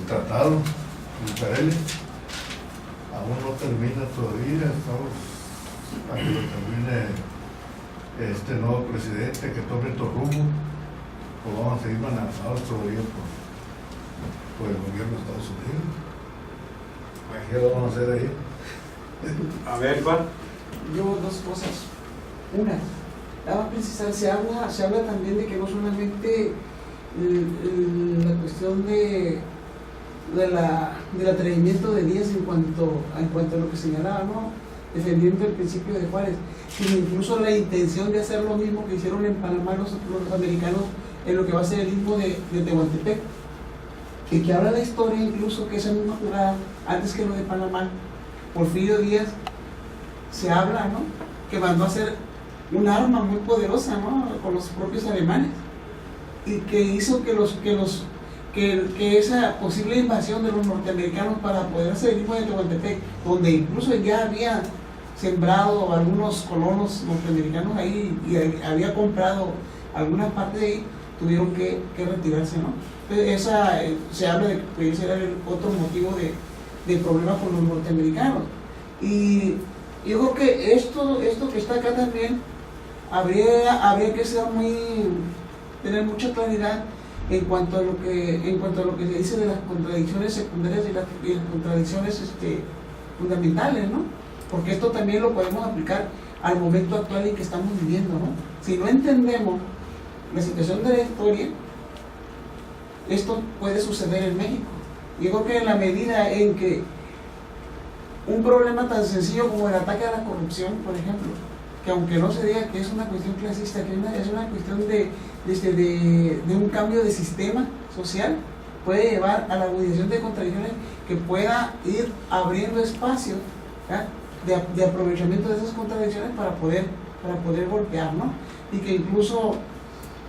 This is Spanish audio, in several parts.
tratado Bucareli aún no termina todavía, estamos para que lo termine este nuevo presidente, que tome otro rumbo, o vamos a seguir amenazados todavía por el gobierno de Estados Unidos. ¿Qué lo vamos a hacer ahí? A ver, Juan. Yo, dos cosas. Una, a precisar, se habla también de que no solamente la cuestión del atrevimiento de Díaz en cuanto a lo que señalaba, ¿no?, defendiendo el principio de Juárez, sino incluso la intención de hacer lo mismo que hicieron en Panamá los americanos en lo que va a ser el istmo de Tehuantepec, y que habla la historia incluso que esa misma jugada, antes que lo de Panamá, Porfirio Díaz se habla, ¿no?, que mandó a hacer un arma muy poderosa, ¿no?, con los propios alemanes, y que hizo que esa posible invasión de los norteamericanos para poder hacer el istmo de Tehuantepec, donde incluso ya había sembrado algunos colonos norteamericanos ahí y había comprado alguna parte de ahí, tuvieron que retirarse, ¿no? Entonces se habla de que puede ser otro motivo de problemas con los norteamericanos. Y yo creo que esto que está acá también habría que tener mucha claridad en cuanto a lo que se dice de las contradicciones secundarias y las contradicciones fundamentales, ¿no? Porque esto también lo podemos aplicar al momento actual en que estamos viviendo, ¿no? Si no entendemos la situación de la historia, esto puede suceder en México. Yo creo que en la medida en que un problema tan sencillo como el ataque a la corrupción, por ejemplo, que aunque no se diga que es una cuestión clasista, que es una cuestión de un cambio de sistema social, puede llevar a la agudización de contradicciones que pueda ir abriendo espacio, ¿ya?, de aprovechamiento de esas contradicciones para poder golpear, ¿no? Y que incluso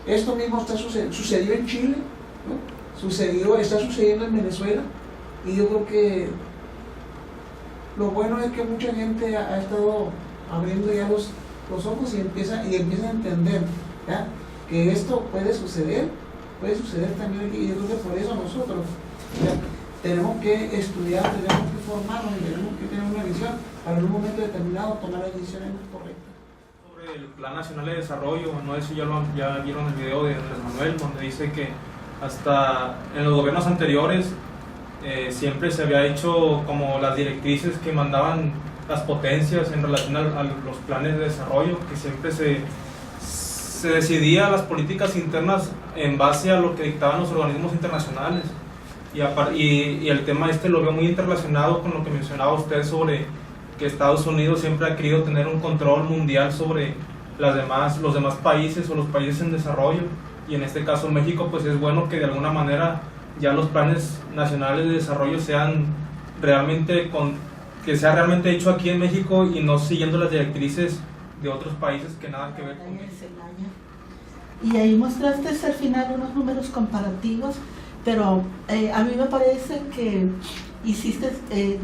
esto mismo sucedió en Chile, ¿no?, está sucediendo en Venezuela, y yo creo que lo bueno es que mucha gente ha estado abriendo ya los ojos y empieza a entender, ¿ya?, que esto puede suceder también aquí. Y yo creo que por eso nosotros, ¿ya?, tenemos que estudiar, tenemos que formarnos y tenemos que tener una visión para en un momento determinado tomar las decisiones correctas. Sobre el Plan Nacional de Desarrollo, no sé si ya vieron el video de Andrés Manuel, donde dice que hasta en los gobiernos anteriores siempre se había hecho como las directrices que mandaban las potencias en relación a los planes de desarrollo, que siempre se decidía las políticas internas en base a lo que dictaban los organismos internacionales, y el tema lo veo muy interrelacionado con lo que mencionaba usted sobre que Estados Unidos siempre ha querido tener un control mundial sobre los demás países o los países en desarrollo, y en este caso México, pues es bueno que de alguna manera ya los planes nacionales de desarrollo sean realmente hecho aquí en México y no siguiendo las directrices de otros países que nada que ver con México. Y ahí mostraste al final unos números comparativos, pero a mí me parece que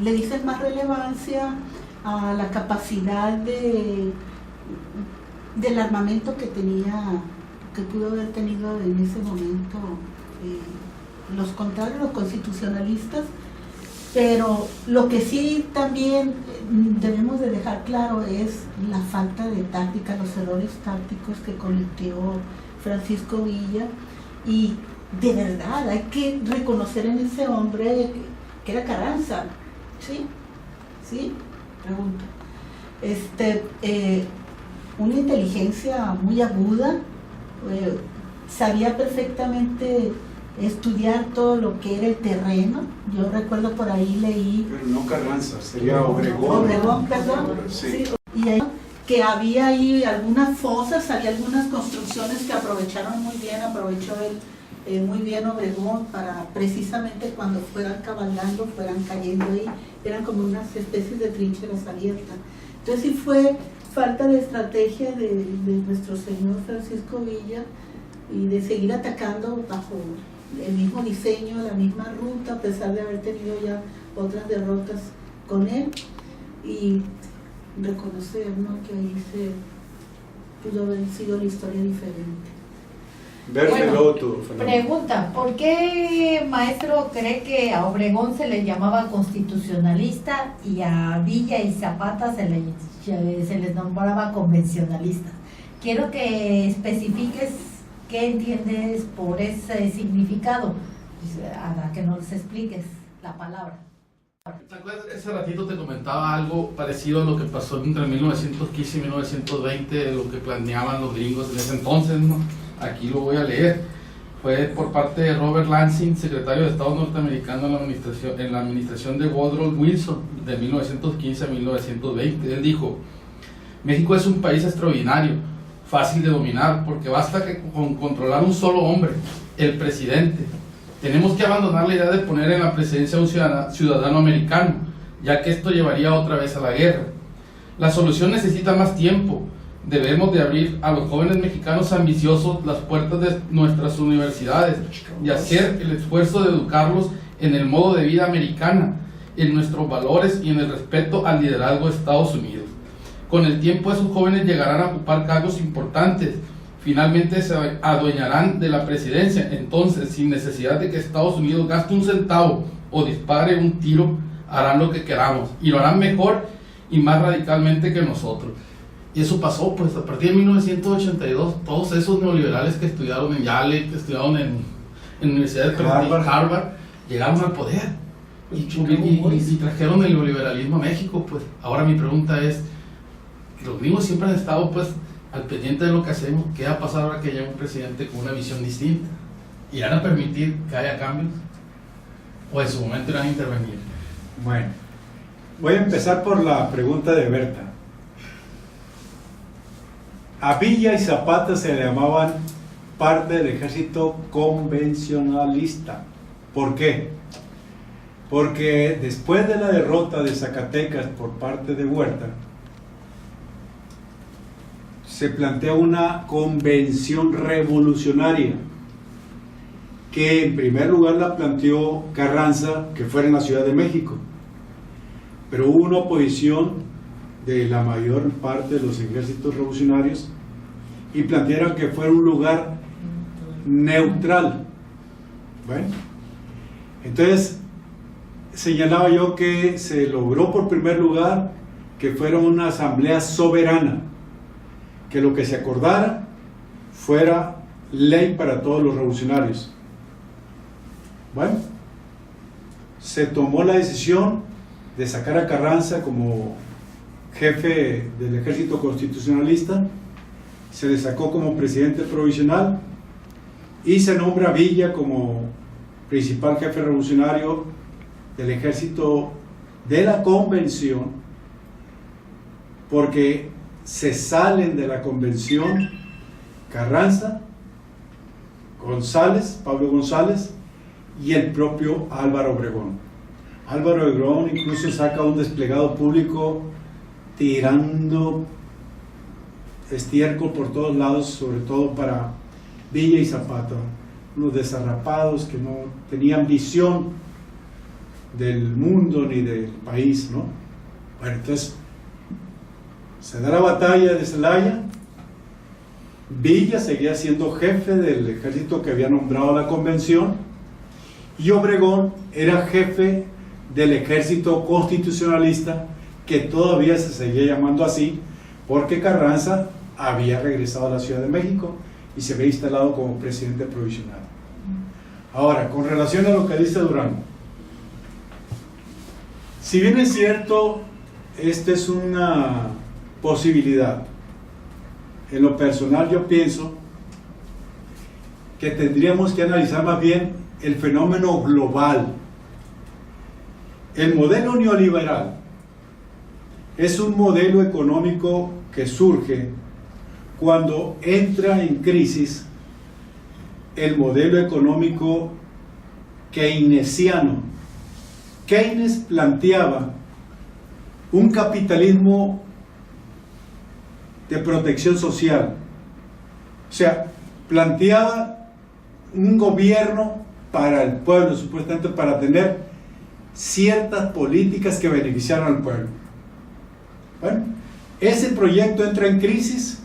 le dices más relevancia a la capacidad del armamento que pudo haber tenido en ese momento los contrarios, los constitucionalistas, pero lo que sí también debemos de dejar claro es la falta de táctica, los errores tácticos que cometió Francisco Villa, y de verdad hay que reconocer en ese hombre que era Carranza, ¿sí? Pregunto. Una inteligencia muy aguda, sabía perfectamente estudiar todo lo que era el terreno. Yo recuerdo por ahí leí... Pero no Carranza, sería Obregón. Obregón, perdón. Sí. Y ahí, que había ahí algunas fosas, había algunas construcciones que aprovecharon muy bien, aprovechó muy bien Obregón para precisamente cuando fueran cabalgando, fueran cayendo ahí, eran como unas especies de trincheras abiertas. Entonces sí fue falta de estrategia de nuestro señor Francisco Villa, y de seguir atacando bajo el mismo diseño, la misma ruta, a pesar de haber tenido ya otras derrotas con él, y reconocer, ¿no?, que ahí pudo haber sido la historia diferente. Berta, Bueno, luego tú, Fernando. Pregunta, ¿por qué maestro cree que a Obregón se le llamaba constitucionalista y a Villa y Zapata se les nombraba convencionalistas? Quiero que especifiques qué entiendes por ese significado, a que nos expliques la palabra. ¿Te acuerdas? Ese ratito te comentaba algo parecido a lo que pasó entre 1915 y 1920, lo que planeaban los gringos en ese entonces, ¿no? Aquí lo voy a leer. Fue por parte de Robert Lansing, secretario de Estado norteamericano en la administración de Woodrow Wilson, de 1915 a 1920. Él dijo: México es un país extraordinario, fácil de dominar, porque basta que con controlar un solo hombre, el presidente. Tenemos que abandonar la idea de poner en la presidencia a un ciudadano americano, ya que esto llevaría otra vez a la guerra. La solución necesita más tiempo. Debemos de abrir a los jóvenes mexicanos ambiciosos las puertas de nuestras universidades y hacer el esfuerzo de educarlos en el modo de vida americana, en nuestros valores y en el respeto al liderazgo de Estados Unidos. Con el tiempo esos jóvenes llegarán a ocupar cargos importantes. Finalmente se adueñarán de la presidencia. Entonces, sin necesidad de que Estados Unidos gaste un centavo o dispare un tiro, harán lo que queramos y lo harán mejor y más radicalmente que nosotros. Y eso pasó, pues, a partir de 1982, todos esos neoliberales que estudiaron en Yale, que estudiaron en universidades de Harvard, llegaron al poder y trajeron el neoliberalismo a México. Pues ahora mi pregunta es, los gringos siempre han estado, pues, al pendiente de lo que hacemos. ¿Qué va a pasar ahora que haya un presidente con una visión distinta? ¿Irán a permitir que haya cambios? ¿O en su momento irán a intervenir? Bueno, voy a empezar por la pregunta de Berta. A Villa y Zapata se le llamaban parte del ejército convencionalista. ¿Por qué? Porque después de la derrota de Zacatecas por parte de Huerta, se plantea una convención revolucionaria que en primer lugar la planteó Carranza, que fuera en la Ciudad de México, pero hubo una oposición de la mayor parte de los ejércitos revolucionarios y plantearon que fuera un lugar neutral. Bueno, entonces señalaba yo que se logró por primer lugar que fuera una asamblea soberana, que lo que se acordara fuera ley para todos los revolucionarios. Bueno, se tomó la decisión de sacar a Carranza como jefe del ejército constitucionalista, se le sacó como presidente provisional y se nombra a Villa como principal jefe revolucionario del ejército de la convención, porque se salen de la convención Carranza, González, Pablo González y el propio Álvaro Obregón. Álvaro Obregón incluso saca un desplegado público tirando estiércol por todos lados, sobre todo para Villa y Zapata, unos desarrapados que no tenían visión del mundo ni del país, ¿no? Bueno, entonces se da la batalla de Celaya. Villa seguía siendo jefe del ejército que había nombrado la convención y Obregón era jefe del ejército constitucionalista, que todavía se seguía llamando así porque Carranza había regresado a la Ciudad de México y se había instalado como presidente provisional. Ahora, con relación a lo que dice Durango, si bien es cierto, esta es una posibilidad, en lo personal yo pienso que tendríamos que analizar más bien el fenómeno global. El modelo neoliberal es un modelo económico que surge cuando entra en crisis el modelo económico keynesiano. Keynes planteaba un capitalismo de protección social, o sea, planteaba un gobierno para el pueblo, supuestamente para tener ciertas políticas que beneficiaran al pueblo. Bueno, ese proyecto entra en crisis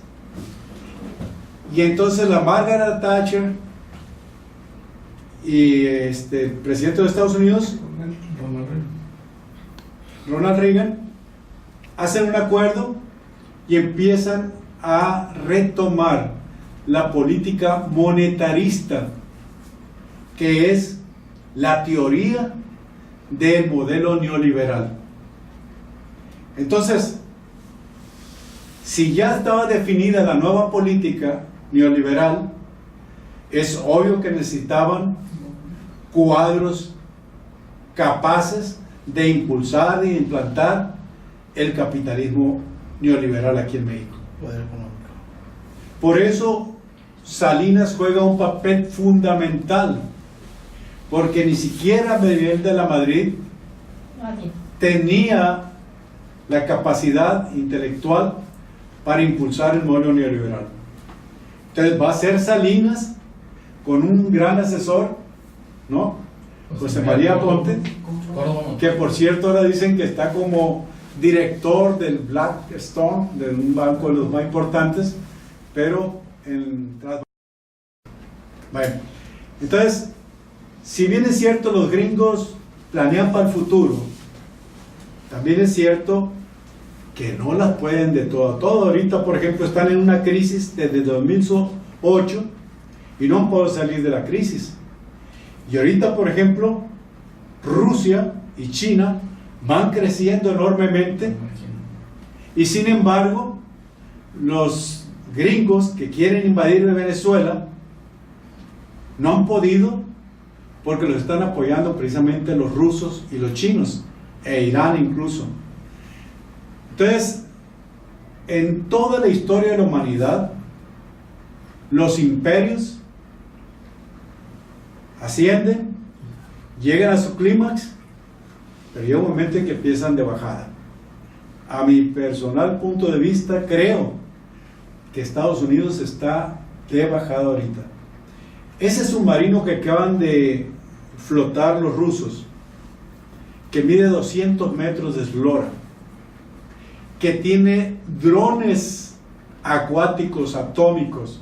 Y entonces la Margaret Thatcher y el presidente de Estados Unidos, Ronald Reagan, hacen un acuerdo y empiezan a retomar la política monetarista, que es la teoría del modelo neoliberal. Entonces, si ya estaba definida la nueva política neoliberal, es obvio que necesitaban cuadros capaces de impulsar e implantar el capitalismo neoliberal aquí en México. Poder económico. Por eso Salinas juega un papel fundamental, porque ni siquiera Miguel de la Madrid Nadie. tenía la capacidad intelectual para impulsar el modelo neoliberal. Entonces va a ser Salinas con un gran asesor, ¿no? José María Ponte, que por cierto ahora dicen que está como director del Blackstone, de un banco de los más importantes, pero bueno, entonces, si bien es cierto los gringos planean para el futuro, también es cierto que no las pueden de todo a todo. Ahorita, por ejemplo, están en una crisis desde 2008 y no han podido salir de la crisis. Y ahorita, por ejemplo, Rusia y China van creciendo enormemente, y sin embargo los gringos que quieren invadir Venezuela no han podido, porque los están apoyando precisamente los rusos y los chinos, e Irán incluso. Entonces, en toda la historia de la humanidad, los imperios ascienden, llegan a su clímax, pero llega un momento en que empiezan de bajada. A mi personal punto de vista, creo que Estados Unidos está de bajada ahorita. Ese submarino que acaban de flotar los rusos, que mide 200 metros de eslora, que tiene drones acuáticos atómicos,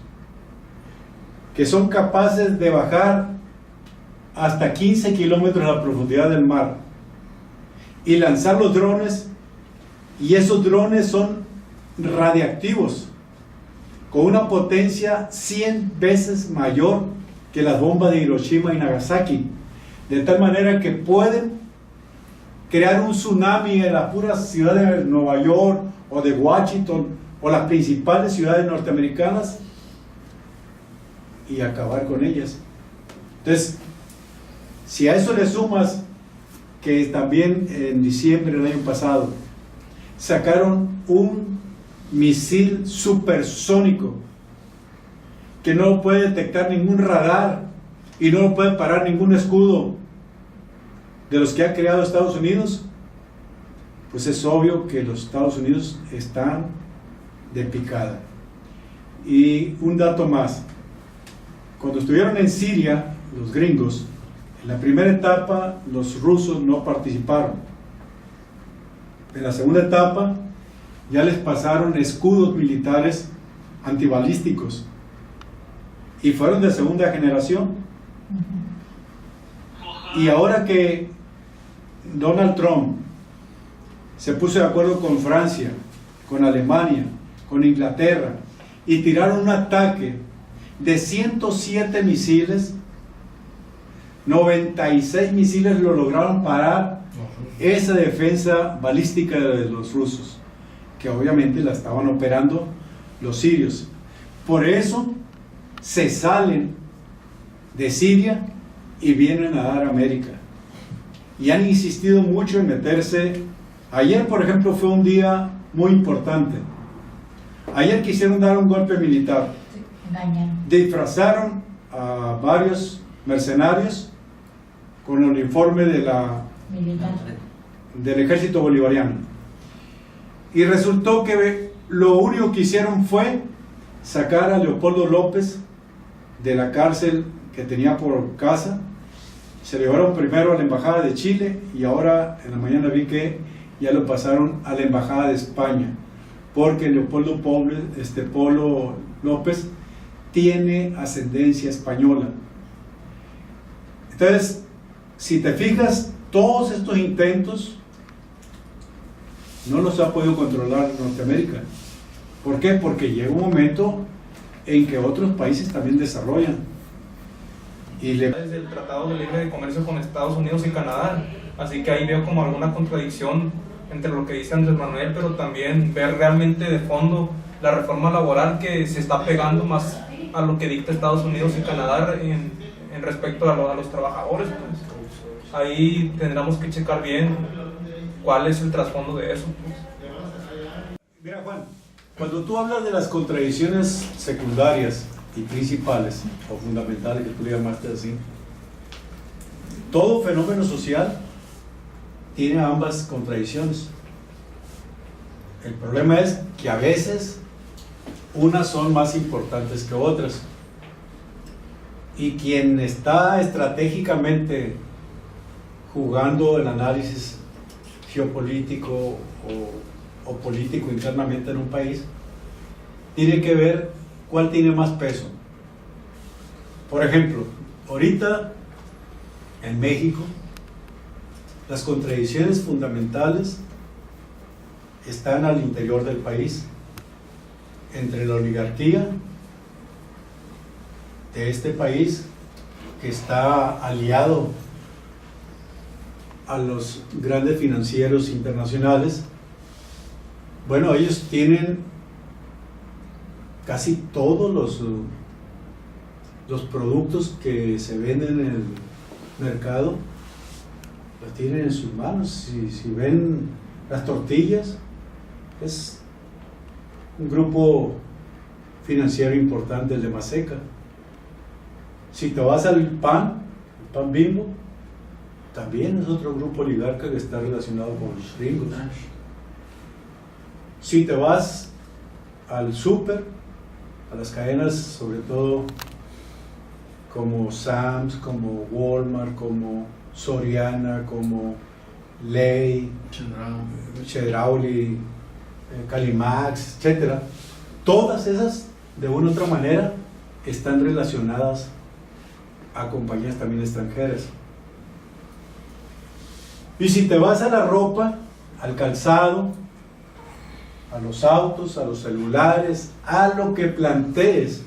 que son capaces de bajar hasta 15 kilómetros a la profundidad del mar y lanzar los drones, y esos drones son radiactivos, con una potencia 100 veces mayor que las bombas de Hiroshima y Nagasaki, de tal manera que pueden crear un tsunami en las puras ciudades de Nueva York o de Washington o las principales ciudades norteamericanas y acabar con ellas. Entonces, si a eso le sumas que también en diciembre del año pasado sacaron un misil supersónico que no lo puede detectar ningún radar y no lo puede parar ningún escudo de los que ha creado Estados Unidos, pues es obvio que los Estados Unidos están de picada. Y un dato más: cuando estuvieron en Siria los gringos, en la primera etapa los rusos no participaron. En la segunda etapa ya les pasaron escudos militares antibalísticos y fueron de segunda generación. Y ahora que Donald Trump se puso de acuerdo con Francia, con Alemania, con Inglaterra, y tiraron un ataque de 107 misiles, 96 misiles lo lograron parar esa defensa balística de los rusos, que obviamente la estaban operando los sirios. Por eso se salen de Siria y vienen a dar América, y han insistido mucho en meterse. Ayer, por ejemplo, fue un día muy importante. Ayer quisieron dar un golpe militar, disfrazaron a varios mercenarios con el uniforme de del ejército bolivariano, y resultó que lo único que hicieron fue sacar a Leopoldo López de la cárcel que tenía por casa. Se lo llevaron primero a la embajada de Chile, y ahora en la mañana vi que ya lo pasaron a la embajada de España, porque Leopoldo Polo López tiene ascendencia española. Entonces, si te fijas, todos estos intentos no los ha podido controlar Norteamérica. ¿Por qué? Porque llega un momento en que otros países también desarrollan. Desde el Tratado de Libre de Comercio con Estados Unidos y Canadá, así que ahí veo como alguna contradicción entre lo que dice Andrés Manuel, pero también ver realmente de fondo la reforma laboral que se está pegando más a lo que dicta Estados Unidos y Canadá en respecto a los trabajadores. Pues. Ahí tendremos que checar bien cuál es el trasfondo de eso. Pues. Mira, Juan, cuando tú hablas de las contradicciones secundarias y principales, o fundamentales, que tú le llamaste así, todo fenómeno social tiene ambas contradicciones. El problema es que a veces unas son más importantes que otras, y quien está estratégicamente jugando el análisis geopolítico o político internamente en un país tiene que ver cuál tiene más peso. Por ejemplo, ahorita en México las contradicciones fundamentales están al interior del país, entre la oligarquía de este país, que está aliado a los grandes financieros internacionales. Bueno, ellos tienen casi todos los productos que se venden en el mercado, los tienen en sus manos. Si ven las tortillas, es un grupo financiero importante, el de Maseca. Si te vas al pan, el pan Bimbo, también es otro grupo oligarca que está relacionado con los gringos. Si te vas al súper, a las cadenas, sobre todo como Sam's, como Walmart, como Soriana, como Ley, Chedraui, Calimax, etcétera, todas esas de una u otra manera están relacionadas a compañías también extranjeras. Y si te vas a la ropa, al calzado, a los autos, a los celulares, a lo que plantees,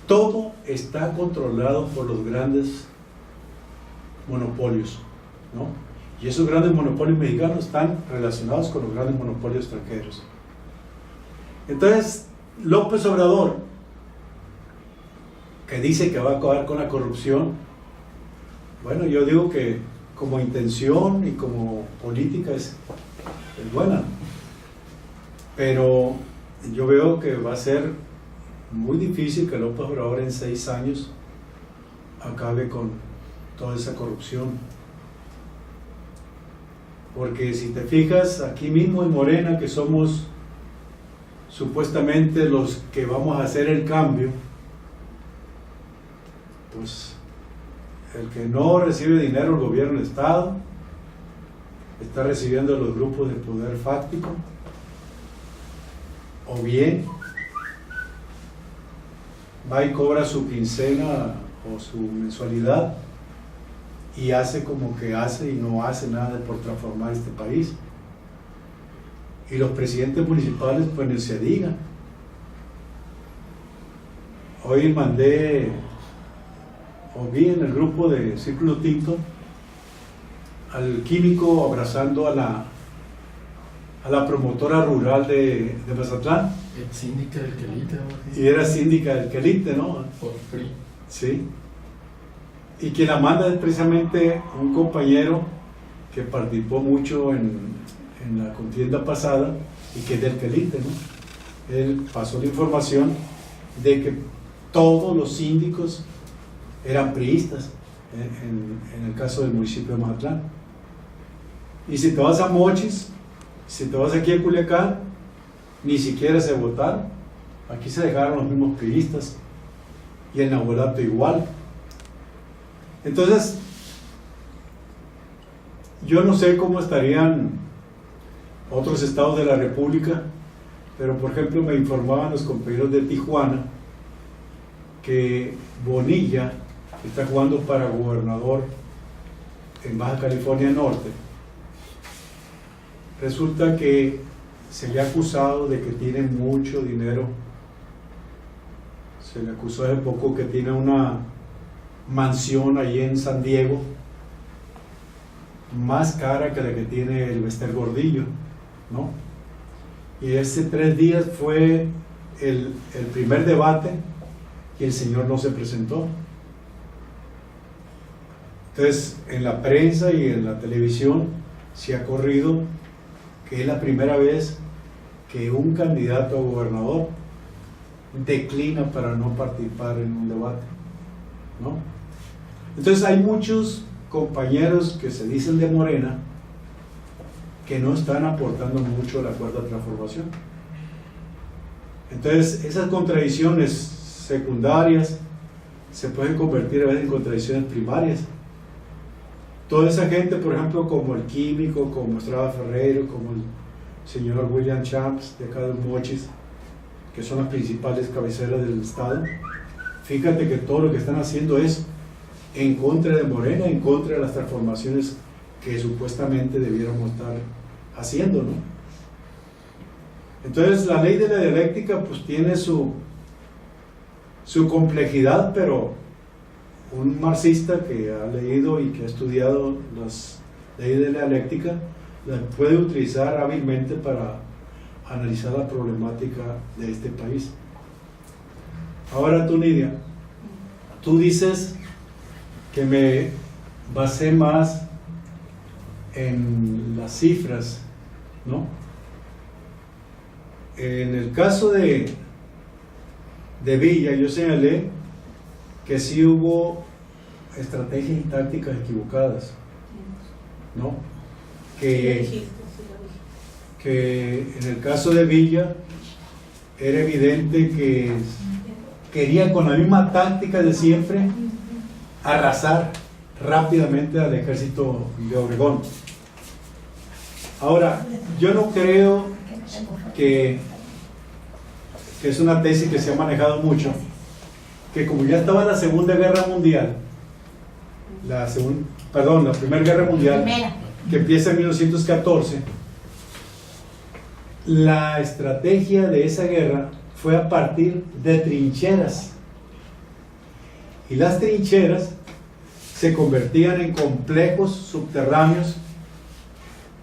todo está controlado por los grandes monopolios, ¿no? Y esos grandes monopolios mexicanos están relacionados con los grandes monopolios extranjeros. Entonces, López Obrador, que dice que va a acabar con la corrupción, bueno, yo digo que como intención y como política es buena, pero yo veo que va a ser muy difícil que López Obrador en 6 años acabe con toda esa corrupción. Porque si te fijas, aquí mismo en Morena, que somos supuestamente los que vamos a hacer el cambio, pues el que no recibe dinero del gobierno del Estado está recibiendo los grupos de poder fáctico, o bien va y cobra su quincena o su mensualidad y hace como que hace y no hace nada por transformar este país. Y los presidentes municipales, pues ni se diga. Hoy mandé o vi en el grupo de Círculo Tinto al químico abrazando a la promotora rural de Mazatlán. Es síndica del Quelite, ¿no? Y era síndica del Quelite, ¿no? Por free. Sí. Y quien la manda es precisamente un compañero que participó mucho en la contienda pasada y que es del Quelite, ¿no? Él pasó la información de que todos los síndicos eran priistas en el caso del municipio de Mazatlán. Y si te vas a Mochis, si te vas aquí a Culiacán, ni siquiera se votaron. Aquí se dejaron los mismos priistas, y en Navolato igual. Entonces, yo no sé cómo estarían otros estados de la República pero por ejemplo me informaban los compañeros de Tijuana que Bonilla está jugando para gobernador en Baja California Norte. Resulta que se le ha acusado de que tiene mucho dinero. Se le acusó hace poco que tiene una mansión allí en San Diego más cara que la que tiene el Bester Gordillo, ¿no? Y ese 3 días fue el primer debate y el señor no se presentó. Entonces, en la prensa y en la televisión se ha corrido que es la primera vez que un candidato a gobernador declina para no participar en un debate, ¿no? Entonces hay muchos compañeros que se dicen de Morena que no están aportando mucho a la Cuarta Transformación. Entonces esas contradicciones secundarias se pueden convertir a veces en contradicciones primarias. Toda esa gente, por ejemplo, como el químico, como Estrada Ferreiro, como el señor William Champs de acá de Mochis, que son las principales cabeceras del estado, fíjate que todo lo que están haciendo es en contra de Morena, en contra de las transformaciones que supuestamente debiéramos estar haciendo, ¿no? Entonces la ley de la dialéctica pues tiene su complejidad, pero un marxista que ha leído y que ha estudiado las leyes de la dialéctica las puede utilizar hábilmente para analizar la problemática de este país. Ahora tú, Nidia, tú dices que me basé más en las cifras, ¿no? En el caso de Villa, yo señalé que sí hubo estrategias y tácticas equivocadas, ¿no? Que en el caso de Villa era evidente que quería con la misma táctica de siempre arrasar rápidamente al ejército de Obregón. Ahora, yo no creo que es una tesis que se ha manejado mucho, que como ya estaba la Segunda Guerra Mundial, la Primera Guerra Mundial, que empieza en 1914, la estrategia de esa guerra fue a partir de trincheras, y las trincheras se convertían en complejos subterráneos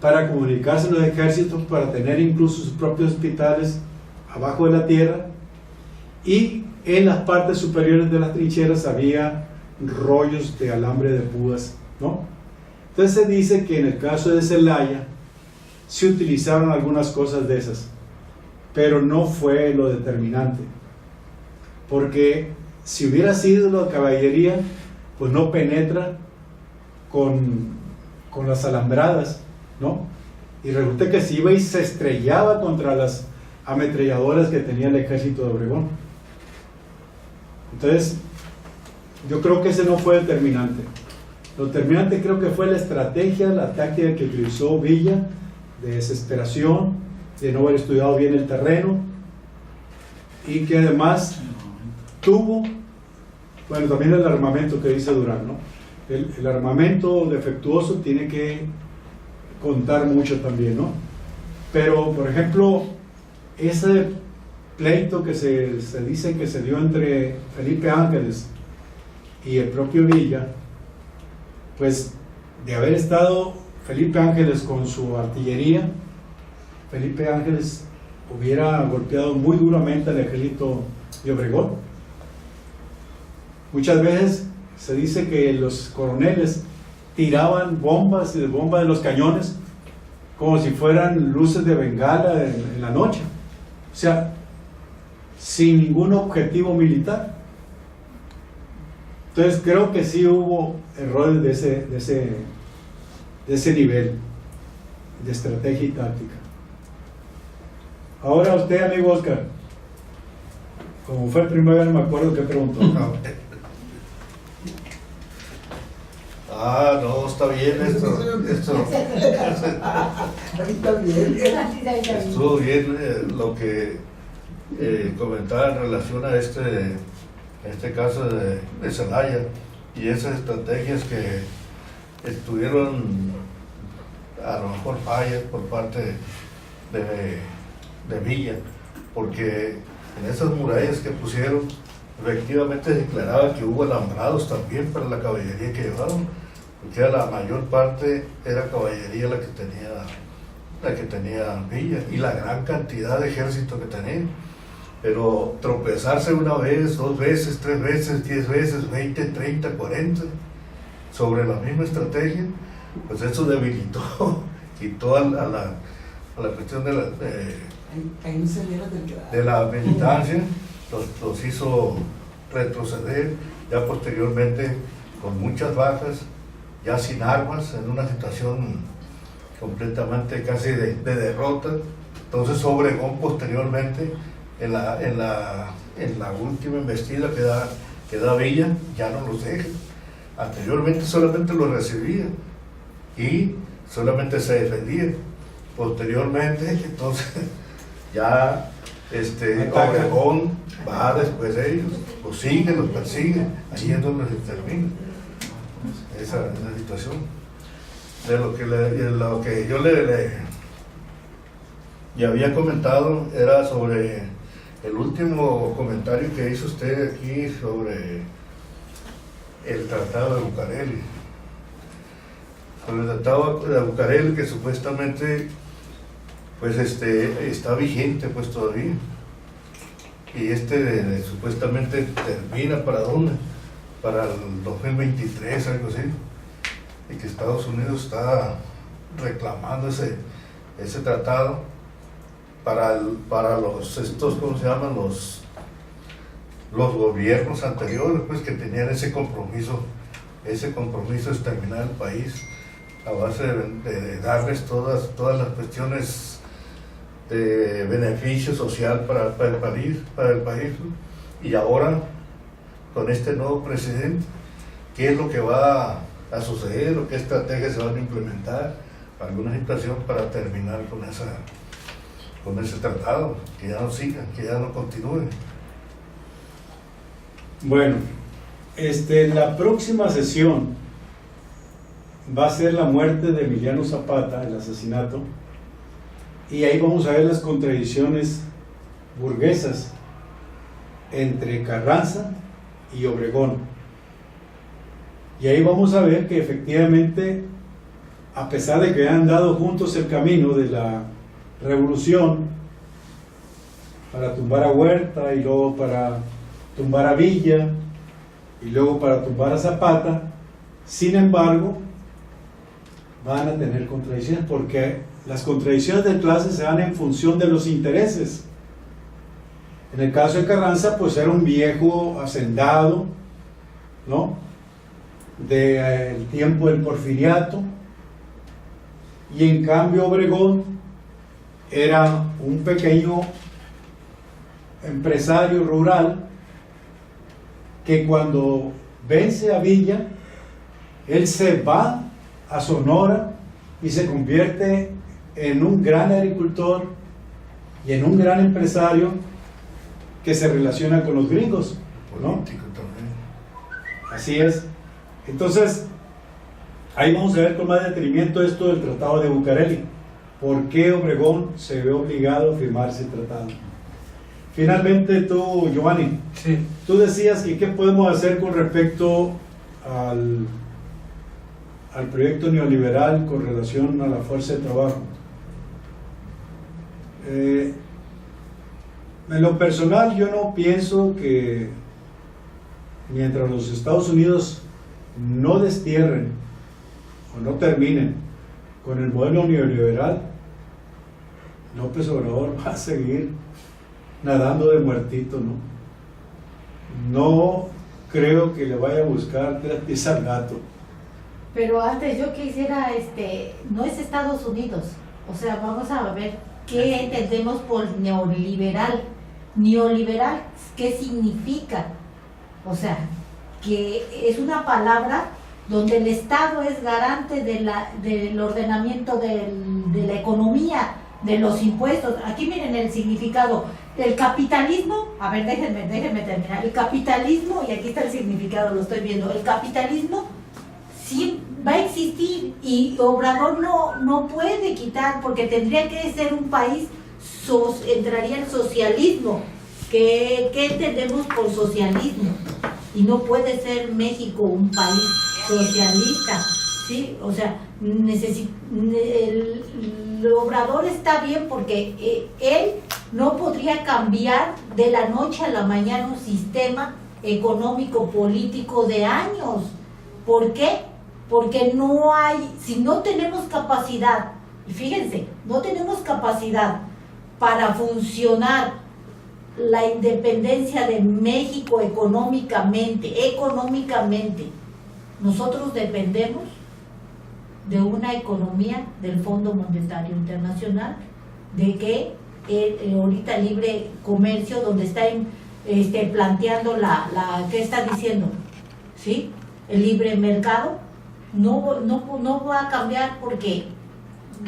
para comunicarse los ejércitos, para tener incluso sus propios hospitales abajo de la tierra, y en las partes superiores de las trincheras había rollos de alambre de púas, ¿no? Entonces se dice que en el caso de Celaya se utilizaron algunas cosas de esas, pero no fue lo determinante, porque si hubiera sido la caballería, pues no penetra con las alambradas, ¿no? Y resulta que se iba y se estrellaba contra las ametralladoras que tenía el ejército de Obregón. Entonces yo creo que ese no fue determinante. Lo determinante creo que fue la estrategia, la táctica que utilizó Villa, de desesperación, de no haber estudiado bien el terreno, y que además tuvo, bueno, también el armamento que dice Durán, ¿no? El armamento defectuoso tiene que contar mucho también, ¿no? Pero, por ejemplo, ese pleito que se dice que se dio entre Felipe Ángeles y el propio Villa, pues de haber estado Felipe Ángeles con su artillería, Felipe Ángeles hubiera golpeado muy duramente al ejército de Obregón. Muchas veces se dice que los coroneles tiraban bombas y bombas de los cañones como si fueran luces de bengala en la noche, o sea, sin ningún objetivo militar. Entonces creo que sí hubo errores de ese nivel de estrategia y táctica. Ahora usted, amigo Oscar, como fue el primero, no me acuerdo qué preguntó. Ah, no, está bien esto. Ahorita bien. Estuvo bien lo que comentaba en relación a este caso de Celaya y esas estrategias que estuvieron a lo mejor fallas por parte de Villa, porque en esas murallas que pusieron efectivamente declaraba que hubo alambrados también para la caballería que llevaron, porque la mayor parte era caballería la que tenía Villa, y la gran cantidad de ejército que tenía. Pero tropezarse una vez, 2 veces, 3 veces, 10 veces, 20, 30, 40 sobre la misma estrategia, pues eso debilitó quitó a la cuestión de la militancia, los hizo retroceder, ya posteriormente con muchas bajas, ya sin armas, en una situación completamente casi de derrota. Entonces Obregón posteriormente en la última embestida que da Villa, ya no los deja. Anteriormente solamente los recibía y solamente se defendía. Posteriormente, entonces, ya Obregón va después de ellos, los sigue, los persigue, ahí es donde se termina esa situación. De lo que yo le había comentado era sobre el último comentario que hizo usted aquí sobre el Tratado de Bucareli. Sobre el Tratado de Bucareli, que supuestamente pues está vigente pues todavía, y supuestamente termina ¿para dónde? Para el 2023, algo así, y que Estados Unidos está reclamando ese tratado para ¿cómo se llaman? Los gobiernos anteriores, pues, que tenían ese compromiso de terminar el país a base de darles todas las cuestiones de beneficio social para el país, ¿no? Y ahora con este nuevo presidente, ¿qué es lo que va a suceder o qué estrategias se van a implementar, alguna situación para terminar con ese tratado, que ya no siga, que ya no continúe? Bueno, la próxima sesión va a ser la muerte de Emiliano Zapata, el asesinato, y ahí vamos a ver las contradicciones burguesas entre Carranza y Obregón. Y ahí vamos a ver que efectivamente, a pesar de que han dado juntos el camino de la revolución para tumbar a Huerta y luego para tumbar a Villa y luego para tumbar a Zapata, sin embargo van a tener contradicciones, porque las contradicciones de clase se dan en función de los intereses. En el caso de Carranza, pues era un viejo hacendado, ¿no?, del tiempo del porfiriato, y en cambio Obregón era un pequeño empresario rural que cuando vence a Villa, él se va a Sonora y se convierte en un gran agricultor y en un gran empresario que se relaciona con los gringos, ¿no? Político también. Así es. Entonces, ahí vamos a ver con más detenimiento esto del Tratado de Bucareli. ¿Por qué Obregón se ve obligado a firmar ese tratado? Finalmente tú, Giovanni, Sí. tú decías que qué podemos hacer con respecto al proyecto neoliberal con relación a la fuerza de trabajo. En lo personal, yo no pienso que mientras los Estados Unidos no destierren o no terminen con el modelo neoliberal, López Obrador va a seguir nadando de muertito, ¿no? No creo que le vaya a buscar 3 pies al gato. Pero antes yo quisiera, no es Estados Unidos, o sea, vamos a ver qué entendemos por neoliberal. Neoliberal, ¿qué significa? O sea, que es una palabra donde el Estado es garante del ordenamiento de la economía, de los impuestos. Aquí miren el significado. El capitalismo, a ver, déjenme terminar. El capitalismo, y aquí está el significado, lo estoy viendo. El capitalismo sí va a existir y Obrador no puede quitar, porque tendría que ser un país, entraría el socialismo. ¿Qué entendemos por socialismo? Y no puede ser México un país socialista, ¿sí? O sea, el Obrador está bien porque él no podría cambiar de la noche a la mañana un sistema económico político de años. ¿Por qué? Porque no hay, si no tenemos capacidad, y fíjense, no tenemos capacidad para funcionar la independencia de México económicamente, nosotros dependemos de una economía del Fondo Monetario Internacional, de que ahorita libre comercio, donde está planteando ¿qué está diciendo? ¿Sí? El libre mercado no va a cambiar porque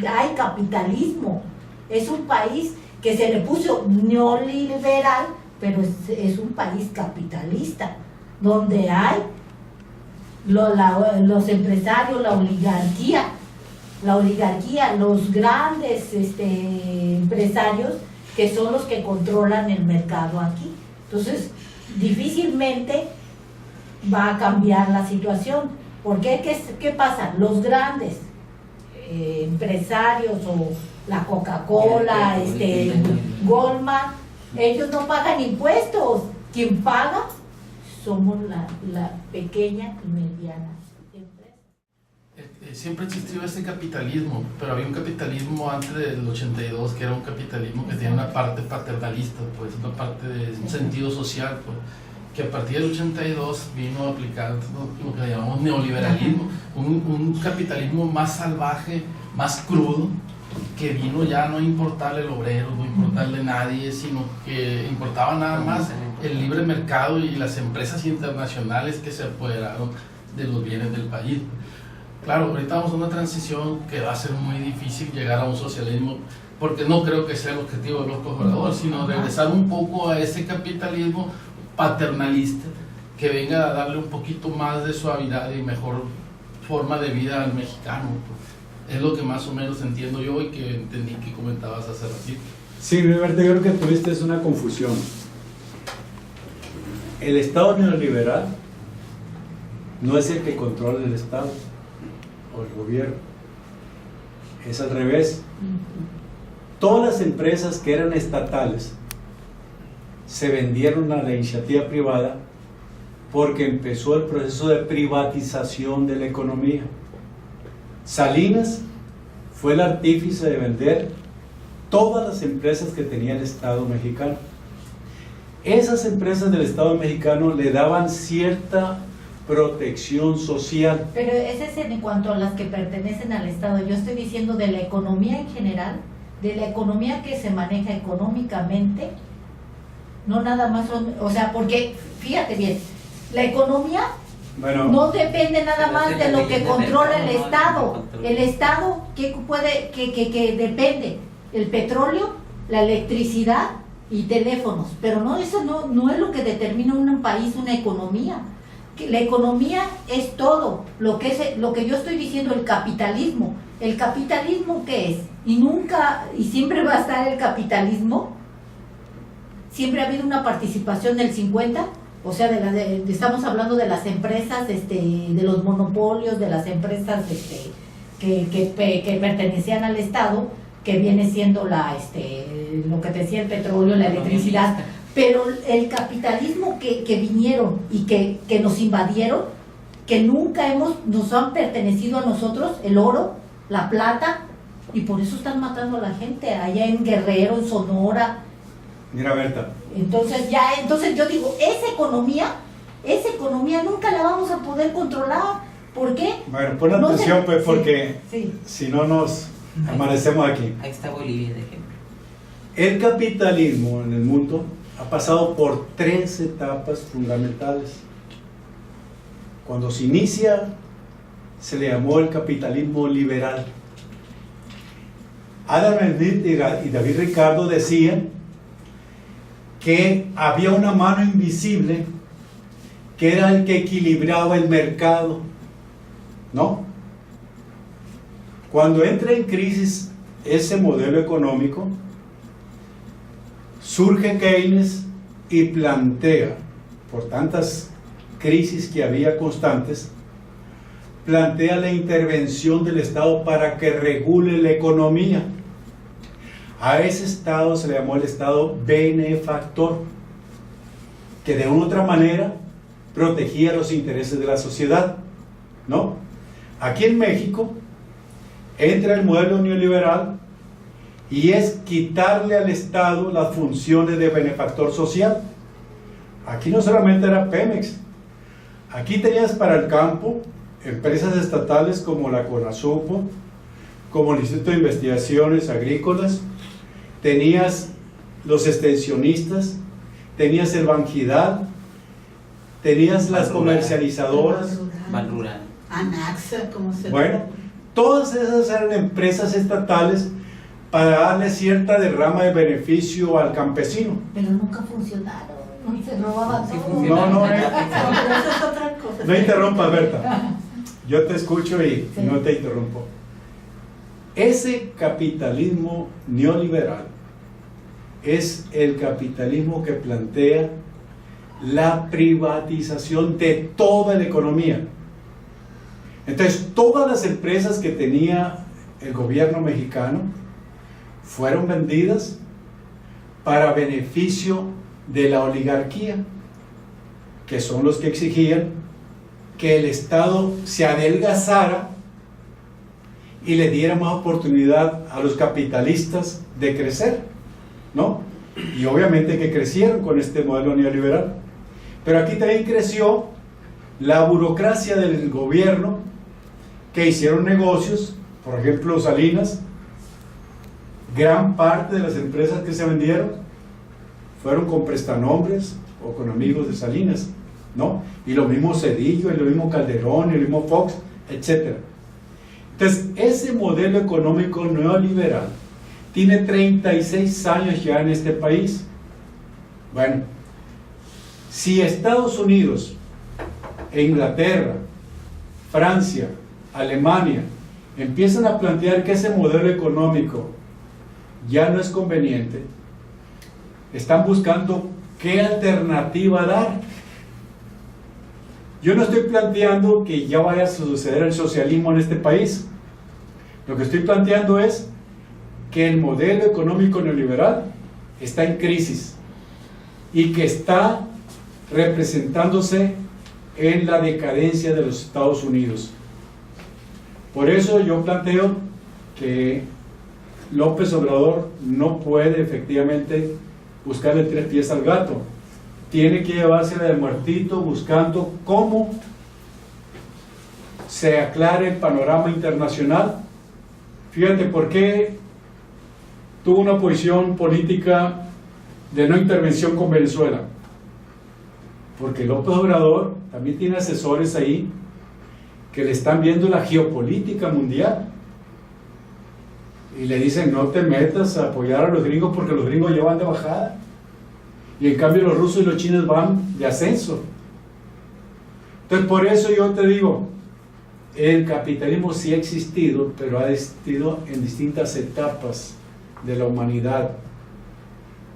hay capitalismo. Es un país que se le puso neoliberal, pero es un país capitalista, donde hay los empresarios, la oligarquía, los grandes empresarios que son los que controlan el mercado aquí. Entonces, difícilmente va a cambiar la situación. ¿Por qué? ¿Qué pasa? Los grandes empresarios o la Coca-Cola, Goldman, ellos no pagan impuestos. Quien paga somos la pequeña y mediana empresa. Siempre existió ese capitalismo, pero había un capitalismo antes del 82 que era un capitalismo que tenía una parte paternalista, pues una parte de un sentido social, pues, que a partir del 82 vino a aplicar lo que llamamos neoliberalismo, un capitalismo más salvaje, más crudo, que vino ya no a importarle al obrero, no importarle a nadie, sino que importaba nada más el libre mercado y las empresas internacionales que se apoderaron de los bienes del país. Claro, ahorita vamos a una transición que va a ser muy difícil llegar a un socialismo, porque no creo que sea el objetivo de los Obrador, sino regresar un poco a ese capitalismo paternalista que venga a darle un poquito más de suavidad y mejor forma de vida al mexicano. Es lo que más o menos entiendo yo y que entendí que comentabas hace ratito. Sí, Roberto, yo creo que tuviste una confusión. El Estado neoliberal no es el que controla el Estado o el gobierno, es al revés. Todas las empresas que eran estatales se vendieron a la iniciativa privada porque empezó el proceso de privatización de la economía. Salinas fue el artífice de vender todas las empresas que tenía el Estado mexicano. Esas empresas del Estado mexicano le daban cierta protección social. Pero ese es en cuanto a las que pertenecen al Estado. Yo estoy diciendo de la economía en general, de la economía que se maneja económicamente, no nada más son, o sea, porque fíjate bien, la economía no depende nada más de lo que controla el Estado. El Estado, ¿qué depende? El petróleo, la electricidad y teléfonos. Pero no, eso no es lo que determina un país, una economía. La economía es todo. Lo que yo estoy diciendo, el capitalismo. ¿El capitalismo qué es? Y siempre va a estar el capitalismo. Siempre ha habido una participación del 50%. O sea, estamos hablando de las empresas, de los monopolios, de las empresas que pertenecían al Estado, que viene siendo lo que decía el petróleo, la electricidad. Pero el capitalismo que vinieron y que nos invadieron, que nunca nos han pertenecido a nosotros, el oro, la plata, y por eso están matando a la gente allá en Guerrero, en Sonora. Mira, Berta. Entonces yo digo, esa economía nunca la vamos a poder controlar. ¿Por qué? Bueno, pon atención, pues, porque si no nos amanecemos aquí. Ahí está Bolivia de ejemplo. El capitalismo en el mundo ha pasado por 3 etapas fundamentales. Cuando se inicia se le llamó el capitalismo liberal. Adam Smith y David Ricardo decían que había una mano invisible que era el que equilibraba el mercado, ¿no? Cuando entra en crisis ese modelo económico, surge Keynes y plantea, por tantas crisis que había constantes, plantea la intervención del Estado para que regule la economía. A ese Estado se le llamó el Estado benefactor, que de una u otra manera protegía los intereses de la sociedad, ¿no? Aquí en México entra el modelo neoliberal y es quitarle al Estado las funciones de benefactor social. Aquí no solamente era Pemex, aquí tenías para el campo empresas estatales como la CONASUPO, como el Instituto de Investigaciones Agrícolas, tenías los extensionistas, tenías el Banjidad, tenías las comercializadoras, Banrural, Anaxa, como se bueno, todas esas eran empresas estatales para darle cierta derrama de beneficio al campesino. Pero nunca funcionaron, se robaban todo. No, Pero eso es otra cosa. no interrumpas, Berta. Yo te escucho y Sí. no te interrumpo. Ese capitalismo neoliberal es el capitalismo que plantea la privatización de toda la economía. Entonces, todas las empresas que tenía el gobierno mexicano fueron vendidas para beneficio de la oligarquía, que son los que exigían que el Estado se adelgazara y le diera más oportunidad a los capitalistas de crecer, ¿no? Y obviamente que crecieron con este modelo neoliberal. Pero aquí también creció la burocracia del gobierno, que hicieron negocios, por ejemplo Salinas. Gran parte de las empresas que se vendieron fueron con prestanombres o con amigos de Salinas, ¿no? Y lo mismo Zedillo, y lo mismo Calderón, y lo mismo Fox, etc. Entonces, ese modelo económico neoliberal tiene 36 años ya en este país. Bueno, si Estados Unidos, Inglaterra, Francia, Alemania empiezan a plantear que ese modelo económico ya no es conveniente, están buscando qué alternativa dar. Yo no estoy planteando que ya vaya a suceder el socialismo en este país. Lo que estoy planteando es que el modelo económico neoliberal está en crisis y que está representándose en la decadencia de los Estados Unidos. Por eso yo planteo que López Obrador no puede efectivamente buscarle 3 pies al gato. Tiene que llevársela de muertito buscando cómo se aclare el panorama internacional. Fíjate por qué tuvo una posición política de no intervención con Venezuela. Porque López Obrador también tiene asesores ahí que le están viendo la geopolítica mundial y le dicen: no te metas a apoyar a los gringos porque los gringos ya van de bajada, y en cambio los rusos y los chinos van de ascenso. Entonces, por eso yo te digo, el capitalismo sí ha existido, pero ha existido en distintas etapas de la humanidad.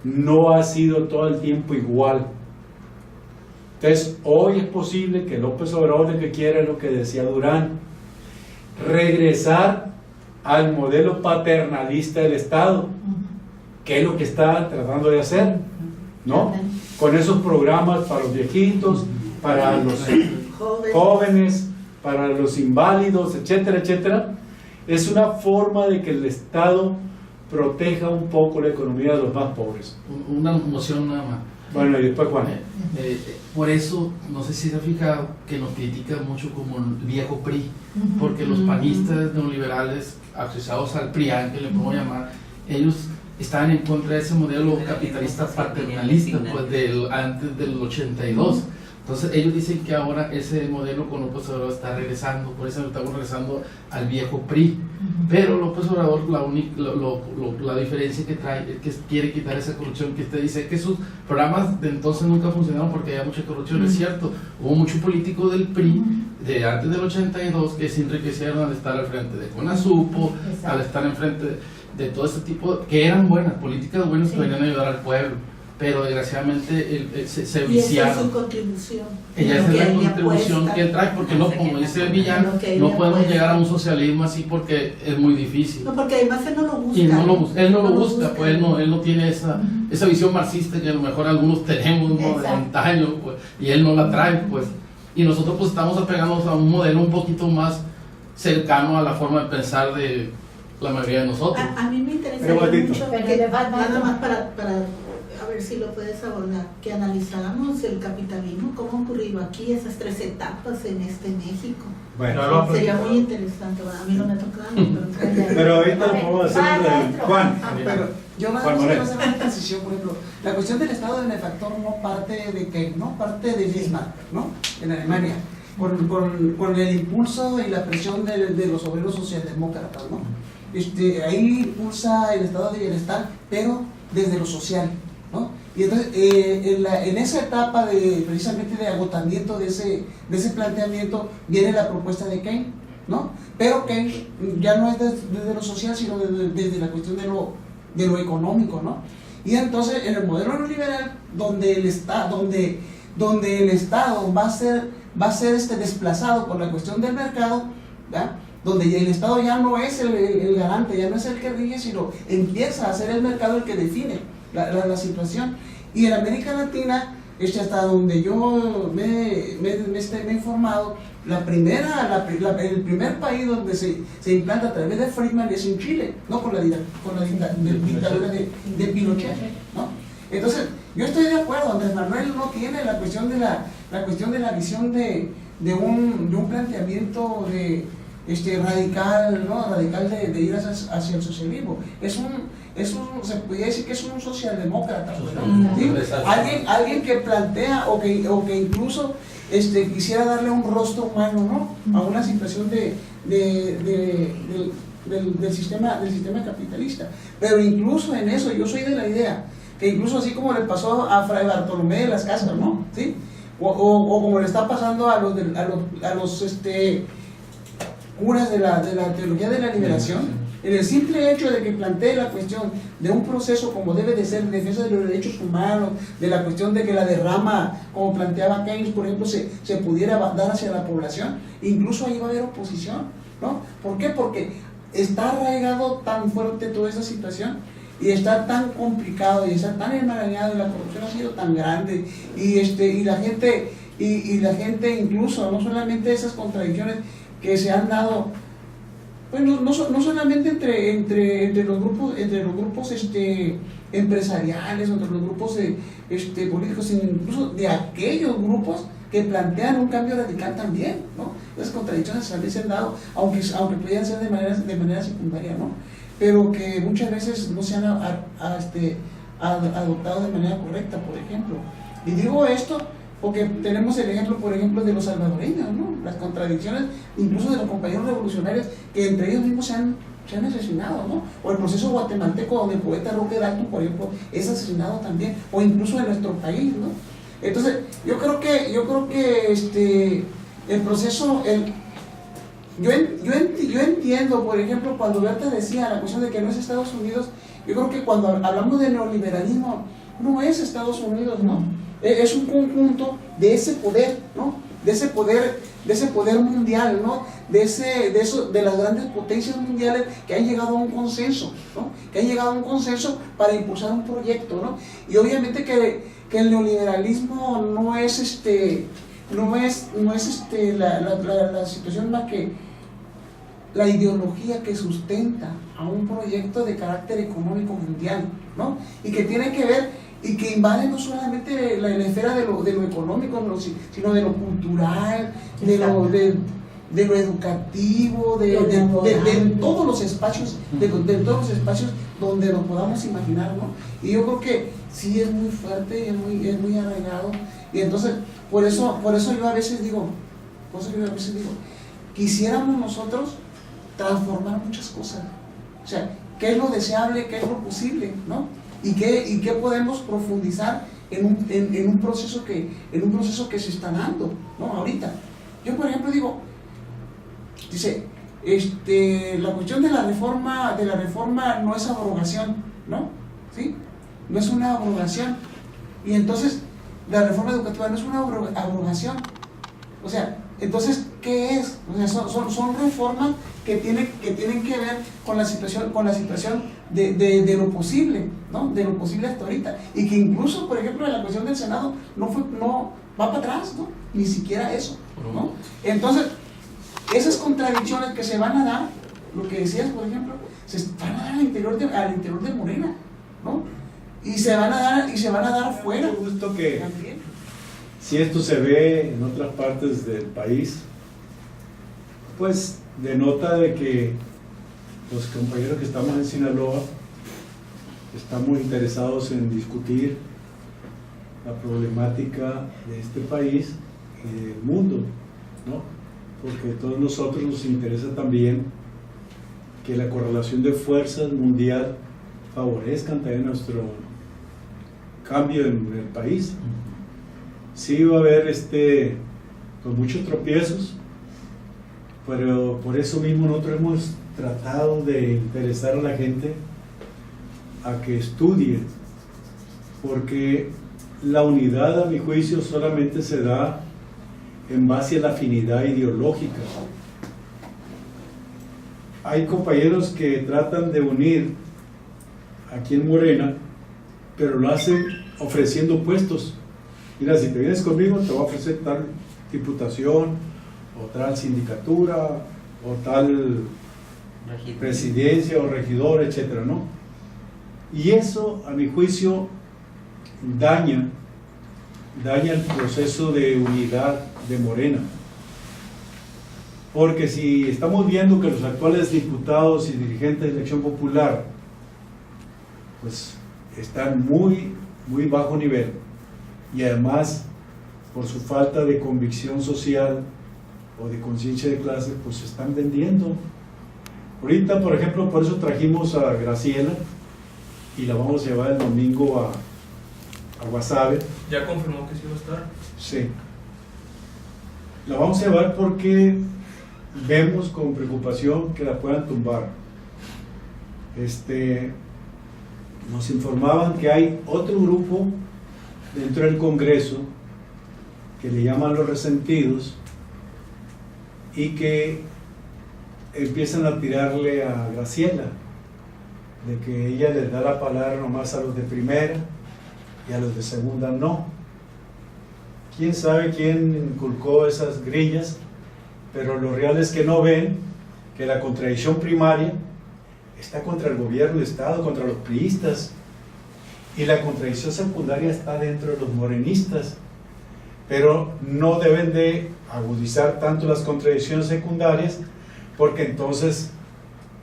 No ha sido todo el tiempo igual. Entonces, hoy es posible que López Obrador lo que quiera es lo que decía Durán: regresar al modelo paternalista del Estado, que es lo que está tratando de hacer, ¿no? Con esos programas para los viejitos, para los jóvenes, para los inválidos, etcétera, etcétera. Es una forma de que el Estado proteja un poco la economía de los más pobres. Una moción nada más. Bueno, y después Juan. Por eso, no sé si se ha fijado que nos critican mucho como el viejo PRI, porque los panistas neoliberales asociados al PRIAN, que le podemos llamar, ellos estaban en contra de ese modelo capitalista paternalista, pues antes del 82, Entonces ellos dicen que ahora ese modelo con López Obrador está regresando, por eso estamos regresando al viejo PRI. Pero López Obrador, la diferencia que trae es que quiere quitar esa corrupción, que usted dice que sus programas de entonces nunca funcionaron porque había mucha corrupción. Es cierto, hubo muchos políticos del PRI de antes del 82 que se enriquecieron al estar al frente de CONASUPO, al estar enfrente de todo este tipo, que eran buenas, políticas buenas que venían a ayudar al pueblo. Pero desgraciadamente se viciaron. Y esa es su contribución. Ella es la contribución que él trae, porque no, como dice el villano, no podemos llegar a un socialismo así porque es muy difícil. No, porque además él no lo busca. Y él no lo busca, pues él no tiene esa visión marxista que a lo mejor algunos tenemos, ¿no? De antaño, pues, y él no la trae, pues. Y nosotros pues estamos apegándonos a un modelo un poquito más cercano a la forma de pensar de la mayoría de nosotros. A mí me interesa mucho, nada más para a ver si lo puedes abordar, que analizáramos el capitalismo, cómo ha ocurrido aquí, esas 3 etapas en México. Bueno, sería muy interesante. Bueno, a mí no me ha tocado, pero ahorita lo podemos hacer. Juan. Pero yo nada más quiero hacer una transición, por ejemplo, la cuestión del estado benefactor no parte de Keynes, no parte de Bismarck, ¿no? En Alemania, con el impulso y la presión de los obreros socialdemócratas, ¿no? Ahí impulsa el estado de bienestar, pero desde lo social, ¿no? Y entonces en esa etapa precisamente de agotamiento de ese planteamiento viene la propuesta de Keynes, ¿no? Pero Keynes ya no es desde lo social, sino desde la cuestión de lo económico, ¿no? Y entonces en el modelo neoliberal, donde el Estado va a ser desplazado por la cuestión del mercado, ¿verdad? Donde el Estado ya no es el garante, ya no es el que rige, sino empieza a ser el mercado el que define la situación. Y en América Latina, hasta donde yo me he informado, el primer país donde se implanta a través de Friedman es en Chile, no con la dictadura de Pinochet, ¿no? Entonces, yo estoy de acuerdo, Andrés Manuel no tiene la cuestión de la visión de un planteamiento radical, ¿no? Radical de ir hacia el socialismo. Se podría decir que es un socialdemócrata, ¿no? ¿Sí? Alguien que plantea o que incluso quisiera darle un rostro humano, ¿no? A una situación del sistema capitalista. Pero incluso en eso yo soy de la idea que incluso así como le pasó a Fray Bartolomé de las Casas, ¿no? ¿Sí? O como le está pasando a los curas de la teología de la liberación, en el simple hecho de que plantee la cuestión de un proceso como debe de ser defensa de los derechos humanos, de la cuestión de que la derrama, como planteaba Keynes, por ejemplo, se pudiera dar hacia la población, incluso ahí va a haber oposición, ¿no? ¿Por qué? Porque está arraigado tan fuerte toda esa situación y está tan complicado y está tan enmarañado y la corrupción ha sido tan grande y la gente incluso, no solamente esas contradicciones que se han dado, pues no solamente entre los grupos empresariales, entre los grupos políticos, sino incluso de aquellos grupos que plantean un cambio radical también, ¿no? Esas contradicciones también se han dado, aunque podían ser de manera secundaria, ¿no? Pero que muchas veces no se han adoptado de manera correcta, por ejemplo. Y digo esto porque tenemos el ejemplo, por ejemplo, de los salvadoreños, ¿no? Las contradicciones incluso de los compañeros revolucionarios que entre ellos mismos se han asesinado, ¿no? O el proceso guatemalteco donde el poeta Roque Dalton, por ejemplo, es asesinado también, o incluso en nuestro país, ¿no? Entonces, yo creo que el proceso, yo entiendo, por ejemplo, cuando Berta decía la cuestión de que no es Estados Unidos, yo creo que cuando hablamos de neoliberalismo, no es Estados Unidos, ¿no? Es un conjunto de ese poder, ¿no? De ese poder mundial, ¿no? De las grandes potencias mundiales que han llegado a un consenso, ¿no? Que han llegado a un consenso para impulsar un proyecto, ¿no? Y obviamente que el neoliberalismo no es la situación más que la ideología que sustenta a un proyecto de carácter económico mundial, ¿no? Y que tiene que ver y que invade no solamente la esfera de lo económico, sino de lo cultural, de lo educativo, de todos los espacios, de todos los espacios donde nos podamos imaginar, ¿no? Y yo creo que sí es muy fuerte y es muy arraigado. Y entonces, Por eso yo a veces digo, quisiéramos nosotros transformar muchas cosas. O sea, ¿qué es lo deseable, qué es lo posible, ¿no? Y qué podemos profundizar en un proceso que se está dando, ¿no? Ahorita. Yo, por ejemplo, digo, dice, la cuestión de la reforma no es abrogación, ¿no? ¿Sí? No es una abrogación. Y entonces, la reforma educativa no es una abrogación. O sea, entonces, ¿qué es? O sea, son reformas que tienen que ver con la situación de lo posible, ¿no? De lo posible hasta ahorita. Y que incluso, por ejemplo, en la cuestión del Senado no va para atrás, ¿no? Ni siquiera eso, ¿no? Entonces, esas contradicciones que se van a dar, lo que decías, por ejemplo, se van a dar al interior de Morena, ¿no? Y se van a dar fuera. Yo gusto que también. si esto se ve en otras partes del país, pues denota de que los compañeros que estamos en Sinaloa estamos interesados en discutir la problemática de este país y del mundo, ¿no? Porque a todos nosotros nos interesa también que la correlación de fuerzas mundial favorezcan también nuestro cambio en el país. Sí va a haber con muchos tropiezos, pero por eso mismo nosotros hemos tratado de interesar a la gente a que estudie, porque la unidad, a mi juicio, solamente se da en base a la afinidad ideológica. Hay compañeros que tratan de unir aquí en Morena, pero lo hacen ofreciendo puestos. Mira, si te vienes conmigo te voy a ofrecer tal diputación o tal sindicatura o tal presidencia o regidor, etcétera, ¿no? Y eso, a mi juicio, daña el proceso de unidad de Morena. Porque si estamos viendo que los actuales diputados y dirigentes de Acción Popular pues están muy bajo nivel, y además por su falta de convicción social o de conciencia de clase, pues se están vendiendo. Ahorita, por ejemplo, por eso trajimos a Graciela y la vamos a llevar el domingo a Guasave. ¿Ya confirmó que sí va a estar? Sí. La vamos a llevar porque vemos con preocupación que la puedan tumbar. Nos informaban que hay otro grupo dentro del Congreso que le llaman los resentidos y que empiezan a tirarle a Graciela, de que ella les da la palabra nomás a los de primera y a los de segunda no. Quién sabe quién inculcó esas grillas, pero lo real es que no ven que la contradicción primaria está contra el gobierno del Estado, contra los priistas, y la contradicción secundaria está dentro de los morenistas, pero no deben de agudizar tanto las contradicciones secundarias, porque entonces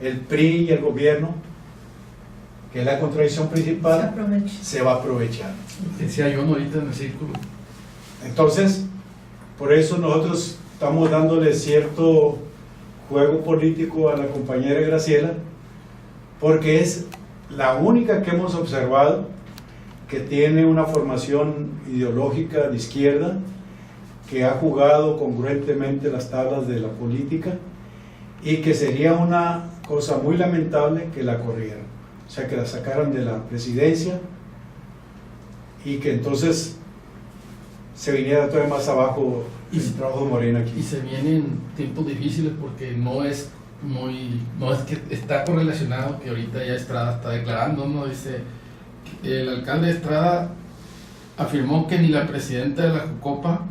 el PRI y el gobierno, que es la contradicción principal, se va a aprovechar. Decía yo ahorita en el círculo. Entonces, por eso nosotros estamos dándole cierto juego político a la compañera Graciela, porque es la única que hemos observado que tiene una formación ideológica de izquierda, que ha jugado congruentemente las tablas de la política, y que sería una cosa muy lamentable que la corrieran, o sea, que la sacaran de la presidencia y que entonces se viniera todavía más abajo el trabajo de Morena aquí. Y se vienen tiempos difíciles porque no es que está correlacionado, que ahorita ya Estrada está declarando, ¿no? Dice, el alcalde Estrada afirmó que ni la presidenta de la Jucopa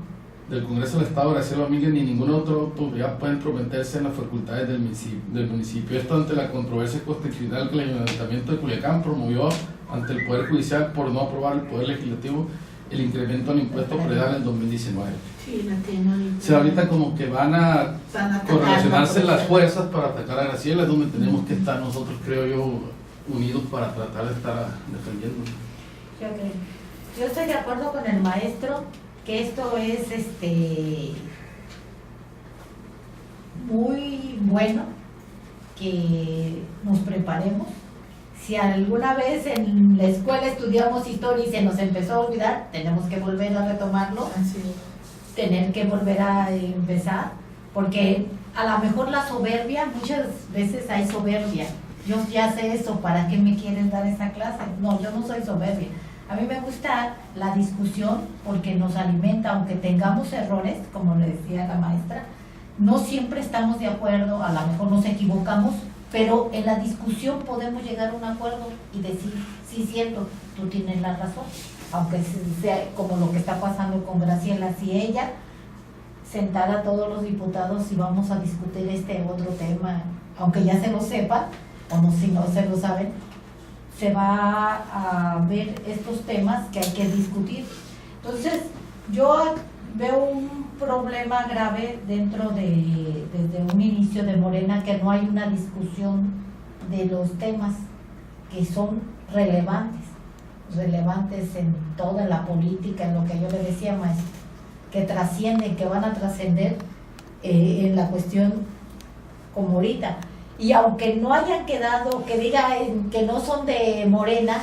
del Congreso del Estado, Graciela Domínguez, ni ninguna otra autoridad pueden entrometerse en las facultades del municipio. Esto ante la controversia constitucional que el Ayuntamiento de Culiacán promovió ante el Poder Judicial por no aprobar el Poder Legislativo el incremento al impuesto predial en 2019. Sí, la tiene ahorita. O sea, ahorita como que van a correlacionarse las fuerzas para atacar a Graciela, es donde tenemos que estar nosotros, creo yo, unidos para tratar de estar defendiendo. Yo estoy de acuerdo con el maestro que esto es muy bueno, que nos preparemos. Si alguna vez en la escuela estudiamos historia y se nos empezó a olvidar, tenemos que volver a retomarlo, tener que volver a empezar, porque a lo mejor la soberbia, muchas veces hay soberbia. Yo ya sé eso, ¿para qué me quieren dar esa clase? No, yo no soy soberbia. A mí me gusta la discusión porque nos alimenta, aunque tengamos errores, como le decía la maestra, no siempre estamos de acuerdo, a lo mejor nos equivocamos, pero en la discusión podemos llegar a un acuerdo y decir, sí, cierto, tú tienes la razón, aunque sea como lo que está pasando con Graciela. Si ella sentara a todos los diputados y vamos a discutir este otro tema, aunque ya se lo sepa, o no, si no se lo saben, se va a ver estos temas que hay que discutir. Entonces, yo veo un problema grave dentro desde un inicio de Morena, que no hay una discusión de los temas que son relevantes en toda la política, en lo que yo le decía, maestro, que trascienden, que van a trascender en la cuestión como ahorita. Y aunque no hayan quedado, que diga que no son de Morena,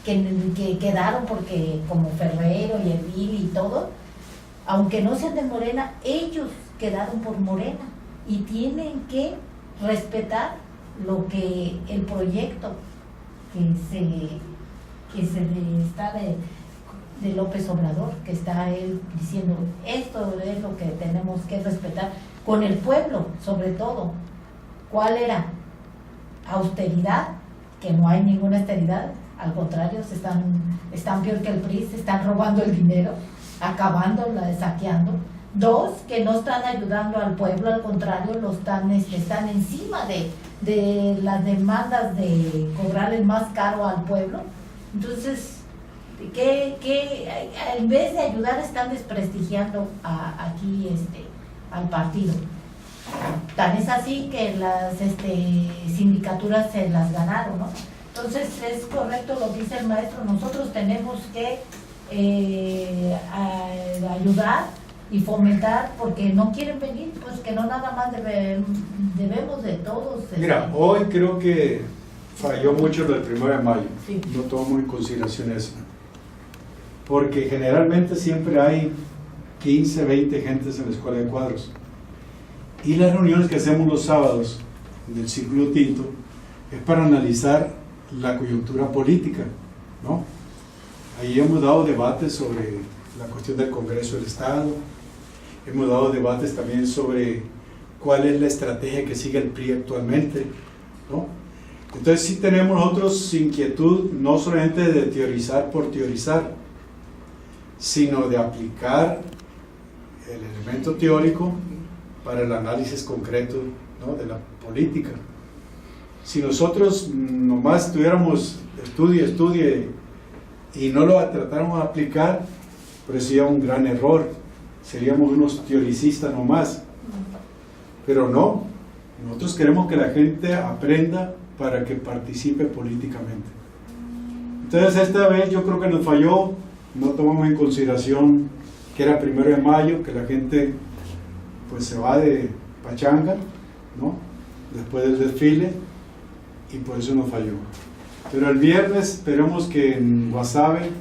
que quedaron porque como Ferrero y Edil y todo, aunque no sean de Morena, ellos quedaron por Morena y tienen que respetar lo que el proyecto que se está de López Obrador, que está él diciendo, esto es lo que tenemos que respetar con el pueblo, sobre todo. ¿Cuál era? Austeridad, que no hay ninguna austeridad, al contrario, están peor que el PRI, se están robando el dinero, acabándola, saqueando. 2, que no están ayudando al pueblo, al contrario, están encima de las demandas de cobrarle más caro al pueblo. Entonces, que en vez de ayudar están desprestigiando aquí al partido. Tan es así que las sindicaturas se las ganaron, ¿no? Entonces es correcto lo que dice el maestro, nosotros tenemos que ayudar y fomentar, porque no quieren venir, pues que no nada más debemos de todos. Mira, hoy creo que falló mucho lo del 1 de mayo, sí. No tomo en consideración eso, porque generalmente siempre hay 15, 20 gentes en la escuela de cuadros. Y las reuniones que hacemos los sábados del Círculo Tinto es para analizar la coyuntura política, ¿no? Ahí hemos dado debates sobre la cuestión del Congreso del Estado, hemos dado debates también sobre cuál es la estrategia que sigue el PRI actualmente, ¿no? Entonces sí tenemos nosotros inquietud no solamente de teorizar por teorizar, sino de aplicar el elemento teórico para el análisis concreto, ¿no?, de la política. Si nosotros nomás tuviéramos estudie y no lo tratáramos de aplicar, pues sería un gran error, seríamos unos teoricistas nomás. Pero no, nosotros queremos que la gente aprenda para que participe políticamente. Entonces esta vez yo creo que nos falló, no tomamos en consideración que era 1 de mayo, que la gente pues se va de pachanga, ¿no?, después del desfile, y por eso nos falló. Pero el viernes esperemos que en Guasave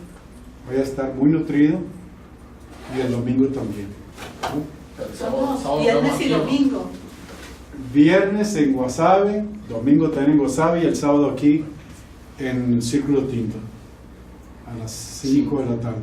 vaya a estar muy nutrido, y el domingo también, ¿no? Somos viernes y domingo. Viernes en Guasave, domingo también en Guasave, y el sábado aquí en el Círculo Tinto a las 5 de la tarde.